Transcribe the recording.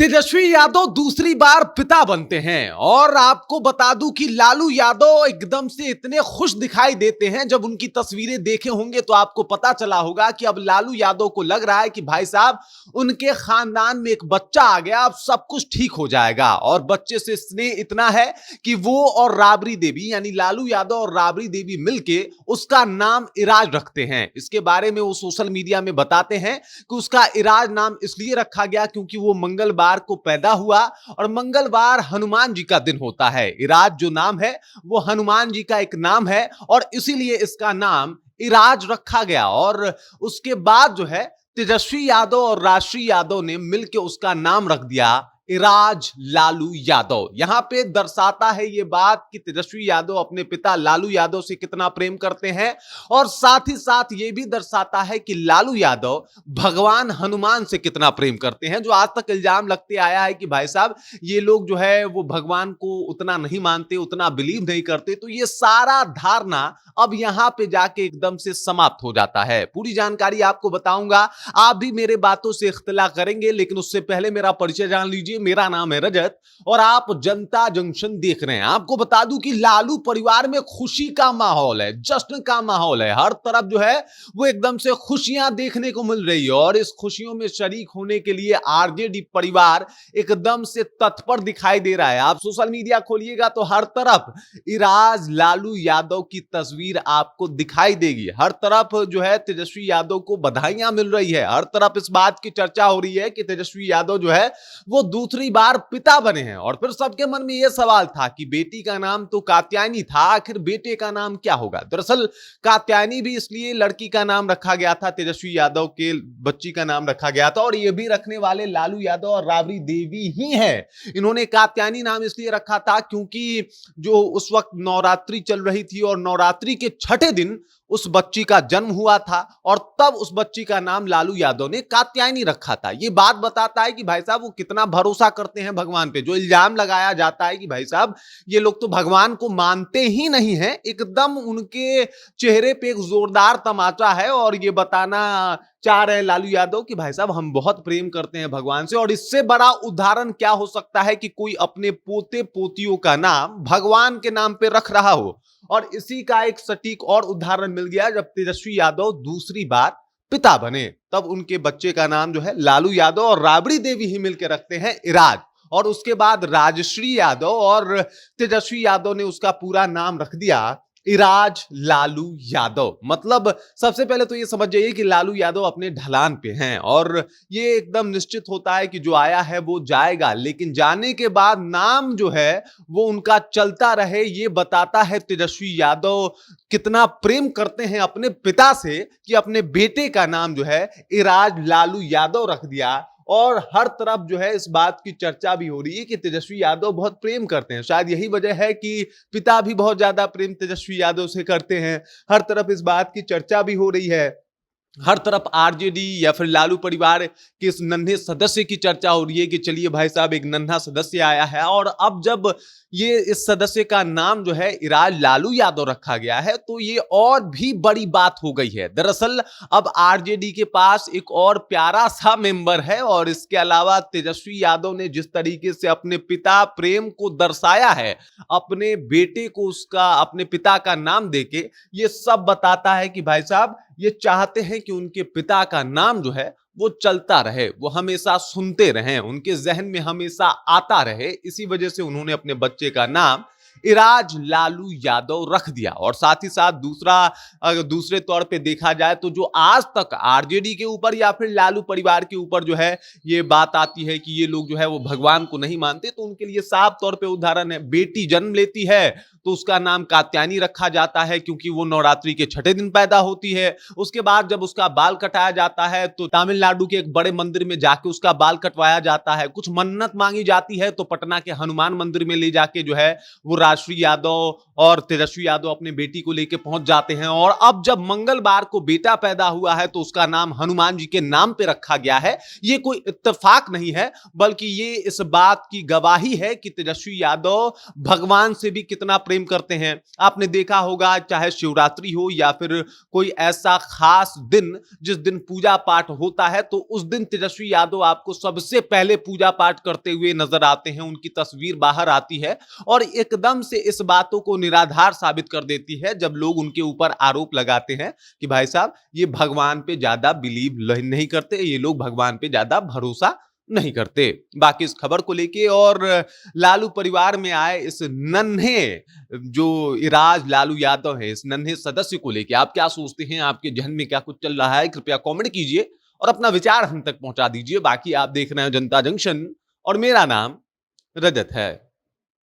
तेजस्वी यादव दूसरी बार पिता बनते हैं और आपको बता दूं कि लालू यादव एकदम से इतने खुश दिखाई देते हैं। जब उनकी तस्वीरें देखे होंगे तो आपको पता चला होगा कि अब लालू यादव को लग रहा है कि भाई साहब उनके खानदान में एक बच्चा आ गया, अब सब कुछ ठीक हो जाएगा। और बच्चे से स्नेह इतना है कि वो और राबड़ी देवी यानी लालू यादव और राबड़ी देवी मिलके उसका नाम इराज रखते हैं। इसके बारे में वो सोशल मीडिया में बताते हैं कि उसका इराज नाम इसलिए रखा गया क्योंकि वो मंगलवार को पैदा हुआ और मंगलवार हनुमान जी का दिन होता है। इराज जो नाम है वो हनुमान जी का एक नाम है और इसीलिए इसका नाम इराज रखा गया। और उसके बाद जो है तेजस्वी यादव और राष्ट्रीय यादव ने मिलकर उसका नाम रख दिया इराज लालू यादव। यहां पे दर्शाता है ये बात कि तेजस्वी यादव अपने पिता लालू यादव से कितना प्रेम करते हैं और साथ ही साथ ये भी दर्शाता है कि लालू यादव भगवान हनुमान से कितना प्रेम करते हैं। जो आज तक इल्जाम लगते आया है कि भाई साहब ये लोग जो है वो भगवान को उतना नहीं मानते, उतना बिलीव नहीं करते, तो ये सारा धारणा अब यहां पे जाके एकदम से समाप्त हो जाता है। पूरी जानकारी आपको बताऊंगा, आप भी मेरे बातों से इख्तिला करेंगे, लेकिन उससे पहले मेरा परिचय जान लीजिए। मेरा नाम है रजत और आप जनता जंक्शन देख रहे हैं। आपको बता दूं कि लालू परिवार में खुशी का माहौल है, जश्न का माहौल है। हर तरफ जो है वो एकदम से खुशियां देखने को मिल रही है और इस खुशियों में शरीक होने के लिए आरजेडी परिवार एकदम से तत्पर दिखाई दे रहा है। आप सोशल मीडिया खोलिएगा तो हर तरफ इराज लालू यादव की तस्वीर आपको दिखाई देगी। हर तरफ जो है तेजस्वी यादव को बधाइयां मिल रही है। हर तरफ इस बात की चर्चा हो रही है कि तेजस्वी यादव जो है वो दूसरी बार पिता बने हैं। और फिर सबके मन में यह सवाल था कि बेटी का नाम तो कात्यायनी था, आखिर बेटे का नाम क्या होगा। दरअसल कात्यायनी भी इसलिए लड़की का नाम रखा गया था, तेजस्वी यादव के बच्ची का नाम रखा गया था और ये भी रखने वाले लालू यादव और राबड़ी देवी ही है। इन्होंने कात्यायनी नाम इसलिए रखा था क्योंकि जो उस वक्त नवरात्रि चल रही थी और नवरात्रि के छठे दिन उस बच्ची का जन्म हुआ था और तब उस बच्ची का नाम लालू यादव ने कात्यायनी रखा था। ये बात बताता है कि भाई साहब वो कितना भरोसा करते हैं भगवान पे। जो इल्जाम लगाया जाता है कि भाई साहब ये लोग तो भगवान को मानते ही नहीं है, एकदम उनके चेहरे पे एक जोरदार तमाचा है और ये बताना चाह रहे हैं लालू यादव कि भाई साहब हम बहुत प्रेम करते हैं भगवान से। और इससे बड़ा उदाहरण क्या हो सकता है कि कोई अपने पोते पोतियों का नाम भगवान के नाम पे रख रहा हो। और इसी का एक सटीक और उदाहरण मिल गया जब तेजस्वी यादव दूसरी बार पिता बने। तब उनके बच्चे का नाम जो है लालू यादव और राबड़ी देवी ही मिलकर रखते हैं इराज। और उसके बाद राजश्री यादव और तेजस्वी यादव ने उसका पूरा नाम रख दिया इराज लालू यादव। मतलब सबसे पहले तो ये समझ जाइए कि लालू यादव अपने ढलान पे हैं और ये एकदम निश्चित होता है कि जो आया है वो जाएगा, लेकिन जाने के बाद नाम जो है वो उनका चलता रहे। ये बताता है तेजस्वी यादव कितना प्रेम करते हैं अपने पिता से कि अपने बेटे का नाम जो है इराज लालू यादव रख दिया। और हर तरफ जो है इस बात की चर्चा भी हो रही है कि तेजस्वी यादव बहुत प्रेम करते हैं। शायद यही वजह है कि पिता भी बहुत ज्यादा प्रेम तेजस्वी यादव से करते हैं। हर तरफ इस बात की चर्चा भी हो रही है। हर तरफ आरजेडी या फिर लालू परिवार के इस नन्हे सदस्य की चर्चा हो रही है कि चलिए भाई साहब एक नन्हा सदस्य आया है। और अब जब ये इस सदस्य का नाम जो है इराज लालू यादव रखा गया है तो ये और भी बड़ी बात हो गई है। दरअसल अब आरजेडी के पास एक और प्यारा सा मेंबर है और इसके अलावा तेजस्वी यादव ने जिस तरीके से अपने पिता प्रेम को दर्शाया है, अपने बेटे को उसका अपने पिता का नाम देके, ये सब बताता है कि भाई साहब ये चाहते हैं कि उनके पिता का नाम जो है वो चलता रहे, वो हमेशा सुनते रहें, उनके जहन में हमेशा आता रहे। इसी वजह से उन्होंने अपने बच्चे का नाम इराज लालू यादव रख दिया। और साथ ही साथ अगर दूसरे तौर पे देखा जाए तो जो आज तक आरजेडी के ऊपर या फिर लालू परिवार के ऊपर जो है ये बात आती है कि ये लोग जो है वो भगवान को नहीं मानते, तो उनके लिए साफ तौर पे उदाहरण है। बेटी जन्म लेती है तो उसका नाम कात्यायनी रखा जाता है क्योंकि वो नवरात्रि के छठे दिन पैदा होती है। उसके बाद जब उसका बाल कटाया जाता है तो तमिलनाडु के एक बड़े मंदिर में जाके उसका बाल कटवाया जाता है। कुछ मन्नत मांगी जाती है तो पटना के हनुमान मंदिर में ले जाके जो है वो राष्ट्रीय यादव और तेजस्वी यादव अपने बेटी को लेकर पहुंच जाते हैं। और अब जब मंगलवार को बेटा पैदा हुआ है तो उसका नाम हनुमान जी के नाम पे रखा गया है। ये कोई इत्तेफाक नहीं है, बल्कि ये इस बात की गवाही है कि तेजस्वी यादव भगवान से भी कितना प्रेम करते हैं। आपने देखा होगा चाहे शिवरात्रि हो या फिर कोई ऐसा खास दिन जिस दिन पूजा पाठ होता है, तो उस दिन तेजस्वी यादव आपको सबसे पहले पूजा पाठ करते हुए नजर आते हैं। उनकी तस्वीर बाहर आती है और एकदम से इस बातों को निराधार साबित कर देती है जब लोग उनके ऊपर आरोप लगाते हैं कि भाई साहब ये भगवान पे ज्यादा बिलीव नहीं करते, ये लोग भगवान पे ज्यादा भरोसा नहीं करते। बाकी इस खबर को लेके और लालू परिवार में आए इस नन्हे जो इराज लालू यादव है, इस नन्हे सदस्य को लेके आप क्या सोचते हैं? आपके जहन में क्या कुछ चल रहा है? कृपया कमेंट कीजिए और अपना विचार हम तक पहुंचा दीजिए। बाकी आप देख रहे हैं जनता जंक्शन और मेरा नाम रजत है।